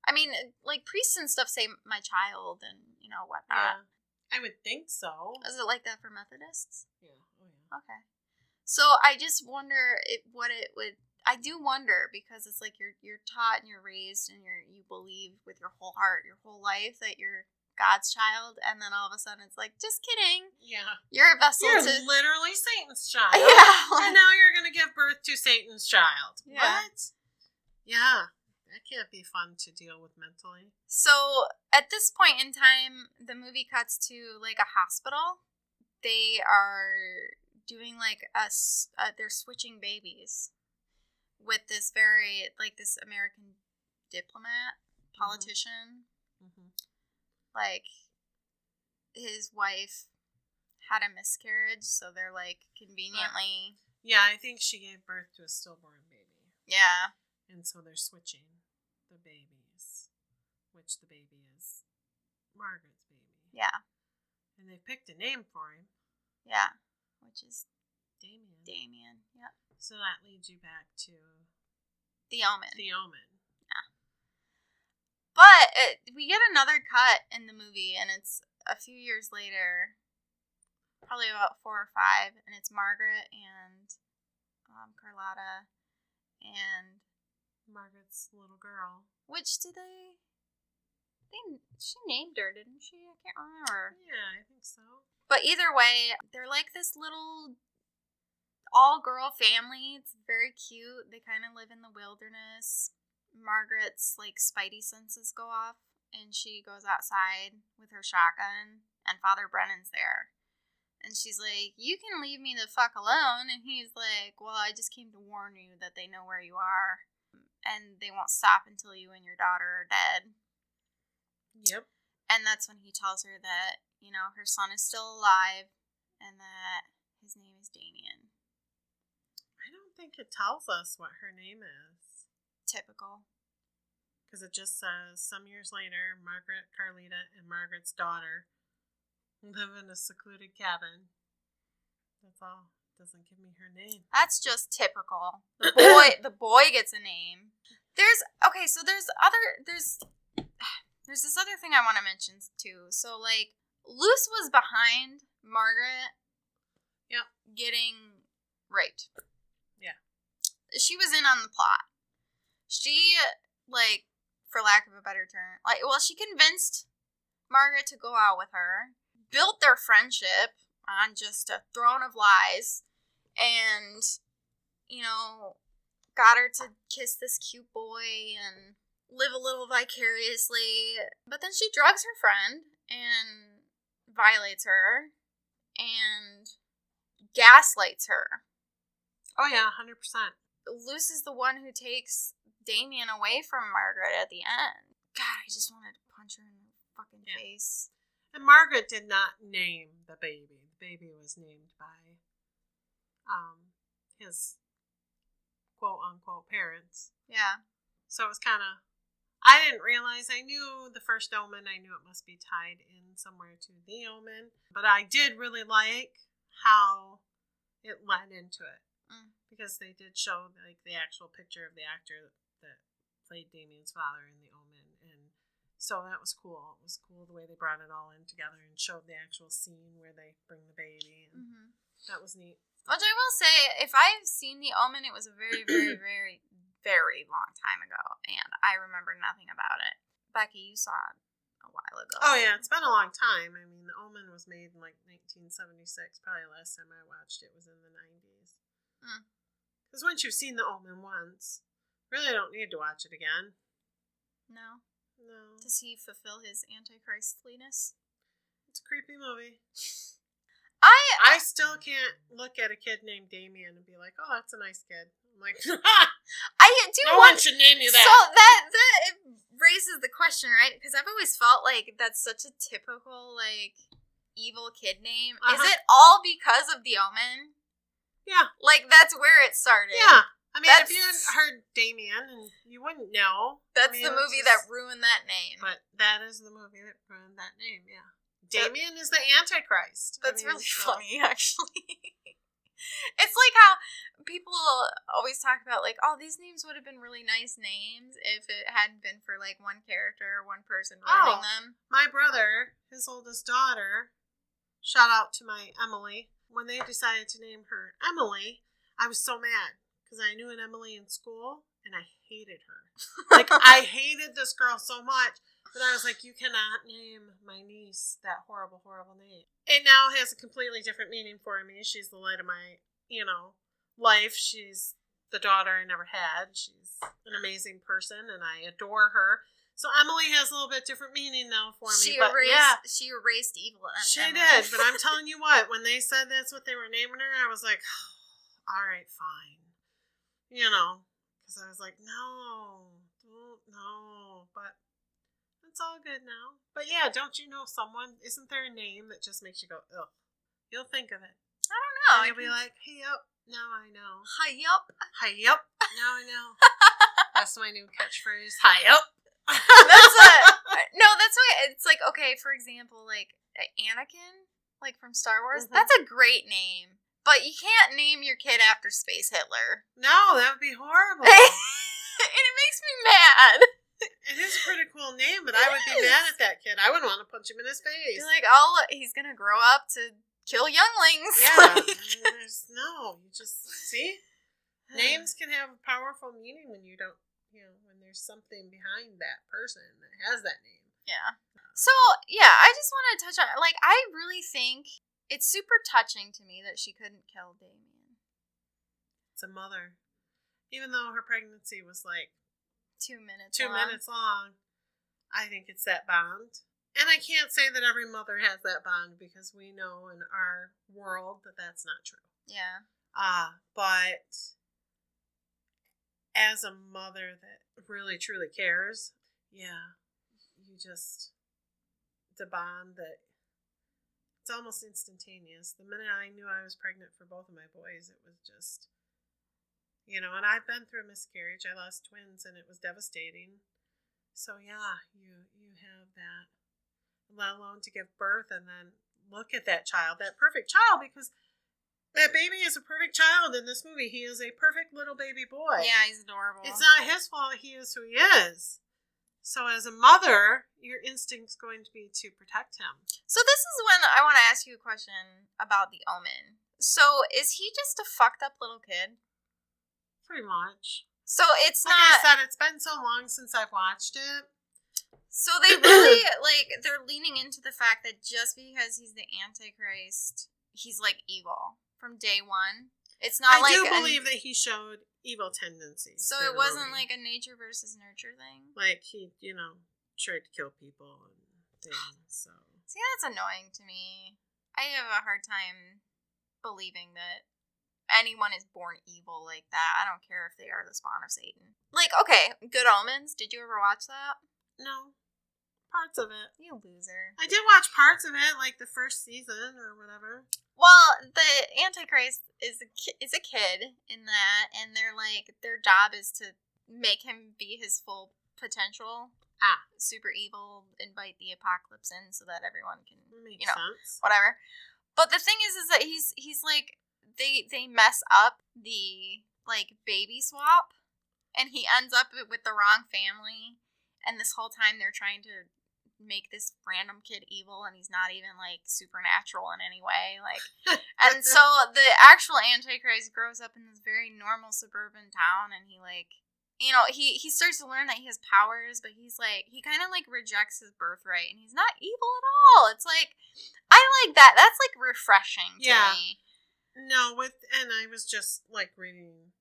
I mean, like priests and stuff say my child and whatnot. Yeah, I would think so. Is it like that for Methodists? Yeah. Oh yeah. Okay. So I just wonder I do wonder, because it's like you're taught and you're raised and you believe with your whole heart, your whole life that you're God's child, and then all of a sudden it's like, just kidding. Yeah. You're a vessel You're to literally Satan's child. Yeah. And now you're gonna give birth to Satan's child. Yeah. What? Yeah. That can't be fun to deal with mentally. So at this point in time, the movie cuts to like a hospital. They are doing like they're switching babies with this this American diplomat, politician. Mm-hmm. Like, his wife had a miscarriage, so they're like conveniently. Yeah, I think she gave birth to a stillborn baby. Yeah. And so they're switching the babies, which the baby is Margaret's baby. Yeah. And they picked a name for him. Yeah. Which is Damien. Damien. Yep. So that leads you back to The Omen. The Omen. Yeah. But we get another cut in the movie, and it's a few years later, probably about 4 or 5, and it's Margaret and Carlotta and Margaret's little girl. Which did she named her, didn't she? I can't remember. Yeah, I think so. But either way, they're like this little all-girl family. It's very cute. They kind of live in the wilderness. Margaret's like spidey senses go off, and she goes outside with her shotgun, and Father Brennan's there. And she's like, "You can leave me the fuck alone." And he's like, "Well, I just came to warn you that they know where you are, and they won't stop until you and your daughter are dead." Yep. And that's when he tells her that, her son is still alive, and that his name is Damien. I don't think it tells us what her name is. Typical. Because it just says, some years later, Margaret, Carlita, and Margaret's daughter live in a secluded cabin. That's all. It doesn't give me her name. That's just typical. The boy gets a name. There's this other thing I want to mention too. So like, Luce was behind Margaret. Yep. Getting raped. Yeah. She was in on the plot. She, like, for lack of a better term, she convinced Margaret to go out with her, built their friendship on just a throne of lies, and, got her to kiss this cute boy and live a little vicariously. But then she drugs her friend and violates her and gaslights her. Oh yeah, 100%. Luce is the one who takes Damien away from Margaret at the end. God, I just wanted to punch her in the fucking face. And Margaret did not name the baby. The baby was named by his quote-unquote parents. Yeah. So it was kind of... I didn't realize. I knew the First Omen. I knew it must be tied in somewhere to The Omen. But I did really like how it led into it. Because they did show like the actual picture of the actor that played Damien's father in The Omen. And so that was cool. It was cool the way they brought it all in together and showed the actual scene where they bring the baby. And that was neat. Which I will say, if I've seen The Omen, it was a very, very, very, very long time ago. And I remember nothing about it. Becky, you saw a while ago. Oh, yeah, it's been a long time. I mean, The Omen was made in, like, 1976. Probably last time I watched it was in the 90s. Because once you've seen The Omen once, really don't need to watch it again. No. No. Does he fulfill his antichristliness? It's a creepy movie. I still can't look at a kid named Damien and be like, oh, that's a nice kid. I'm like, I do no one should name you that. So that raises the question, right? Because I've always felt like that's such a typical, like, evil kid name. Is it all because of The Omen? Yeah. Like, that's where it started. Yeah. I mean, if you hadn't heard Damien, you wouldn't know. That's the movie that ruined that name. But that is the movie that ruined that name, yeah. Damien is the Antichrist. That's really funny, actually. It's like how people always talk about, like, oh, these names would have been really nice names if it hadn't been for, like, one character or one person running them. My brother, his oldest daughter, shout out to my Emily, when they decided to name her Emily, I was so mad because I knew an Emily in school and I hated her. Like, I hated this girl so much. But I was like, you cannot name my niece that horrible, horrible name. It now has a completely different meaning for me. She's the light of my, life. She's the daughter I never had. She's an amazing person, and I adore her. So Emily has a little bit different meaning now for me. She erased evil. She did, but I'm telling you what, when they said that's what they were naming her, I was like, oh, all right, fine. Because I was like, no, but... it's all good now. But yeah, don't you know someone? Isn't there a name that just makes you go, ugh? You'll think of it. I don't know. And you'll be like, hey, up. Now I know. Hi, yup. Hi, yup. Now I know. That's my new catchphrase. Hi, up. That's why it's like, okay, for example, like Anakin, like from Star Wars, that's a great name. But you can't name your kid after Space Hitler. No, that would be horrible. And it makes me mad. It is a pretty cool name, but I would be mad at that kid. I wouldn't want to punch him in his face. Be like, he's gonna grow up to kill younglings. Yeah, you just see, names can have a powerful meaning when you don't, when there's something behind that person that has that name. Yeah. So yeah, I just want to touch on, like, I really think it's super touching to me that she couldn't kill Damien. It's a mother, even though her pregnancy was like 2 minutes long. I think it's that bond. And I can't say that every mother has that bond because we know in our world that that's not true. Yeah. But as a mother that really truly cares, yeah, the bond that it's almost instantaneous. The minute I knew I was pregnant for both of my boys, it was just, and I've been through a miscarriage. I lost twins, and it was devastating. So, yeah, you have that, let alone to give birth and then look at that child, that perfect child, because that baby is a perfect child in this movie. He is a perfect little baby boy. Yeah, he's adorable. It's not his fault. He is who he is. So, as a mother, your instinct's going to be to protect him. So, this is when I want to ask you a question about The Omen. So, is he just a fucked up little kid? Pretty much. So it's like not... I said, it's been so long since I've watched it. So they really, they're leaning into the fact that just because he's the Antichrist, he's, evil from day one. It's not I do believe that he showed evil tendencies. So it wasn't like a nature versus nurture thing? Like, he, tried to kill people and things, so... See, that's annoying to me. I have a hard time believing that anyone is born evil like that. I don't care if they are the spawn of Satan. Okay, Good Omens. Did you ever watch that? No. Parts of it. You loser. I did watch parts of it, like the first season or whatever. Well, the Antichrist is a kid in that, and their job is to make him be his full potential. Super evil, invite the apocalypse in so that everyone can, Makes sense. Whatever. But the thing is that he's they mess up the baby swap, and he ends up with the wrong family, and this whole time they're trying to make this random kid evil, and he's not even supernatural in any way, and so the actual Antichrist grows up in this very normal suburban town, and he you know, he starts to learn that he has powers, but he's like, he kind of like rejects his birthright, and he's not evil at all. It's like, I like that. That's like refreshing to me. No, and I was just like reading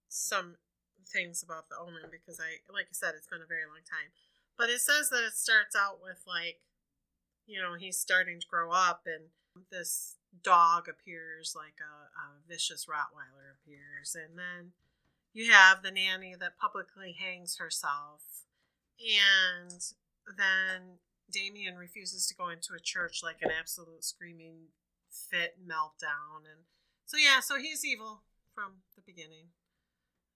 some things about the Omen because like I said, it's been a very long time. But it says that it starts out with like, you know, he's starting to grow up and this dog appears, like a vicious Rottweiler appears, and then you have the nanny that publicly hangs herself, and then Damien refuses to go into a church, like an absolute screaming fit meltdown, and so he's evil from the beginning,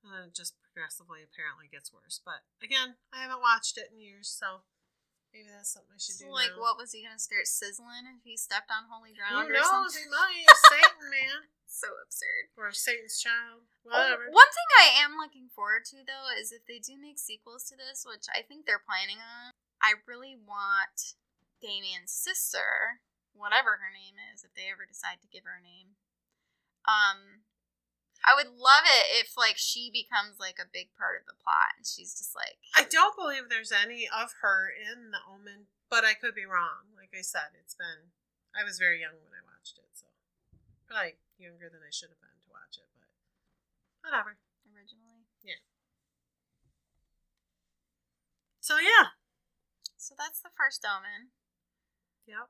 and then it just progressively apparently gets worse. But again, I haven't watched it in years, so maybe that's something I should do. Like, now. what was he gonna start sizzling if he stepped on holy ground? Who or knows? something? He might. He's Satan, man. So absurd. Or Satan's child. Whatever. One thing I am looking forward to, though, is if they do make sequels to this, which I think they're planning on, I really want Damien's sister, whatever her name is, if they ever decide to give her a name. I would love it if, like, she becomes, like, a big part of the plot, and she's just, like... I don't believe there's any of her in The Omen, but I could be wrong. Like I said, I was very young when I watched it, so... Probably younger than I should have been to watch it, but... Whatever. Originally. Yeah. So, yeah. So that's the First Omen. Yep.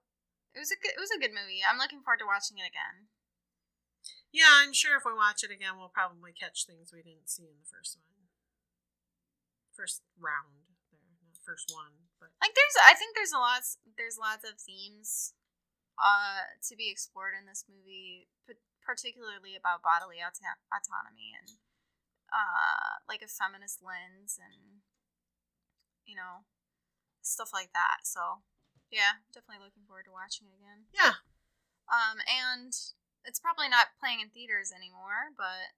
It was a good movie. I'm looking forward to watching it again. Yeah, I'm sure if we watch it again, we'll probably catch things we didn't see in the first one. First round there, not first one, but like I think there's lots of themes to be explored in this movie, particularly about bodily autonomy and like a feminist lens and, you know, stuff like that. So yeah, definitely looking forward to watching it again. Yeah. And it's probably not playing in theaters anymore, but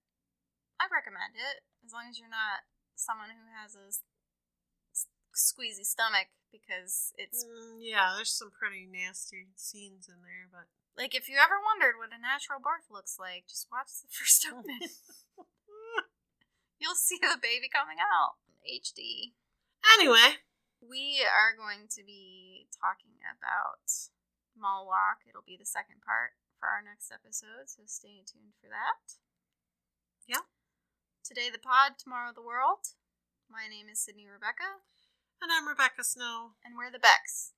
I recommend it as long as you're not someone who has a squeezy stomach, because it's yeah, there's some pretty nasty scenes in there, but like, if you ever wondered what a natural birth looks like, just watch the First Omen. You'll see the baby coming out in HD. Anyway, we are going to be talking about Mall Walk. It'll be the second part for our next episode, so stay tuned for that. Yeah. Today the pod, tomorrow the world. My name is Sydney Rebecca. And I'm Rebecca Snow. And we're the Becks.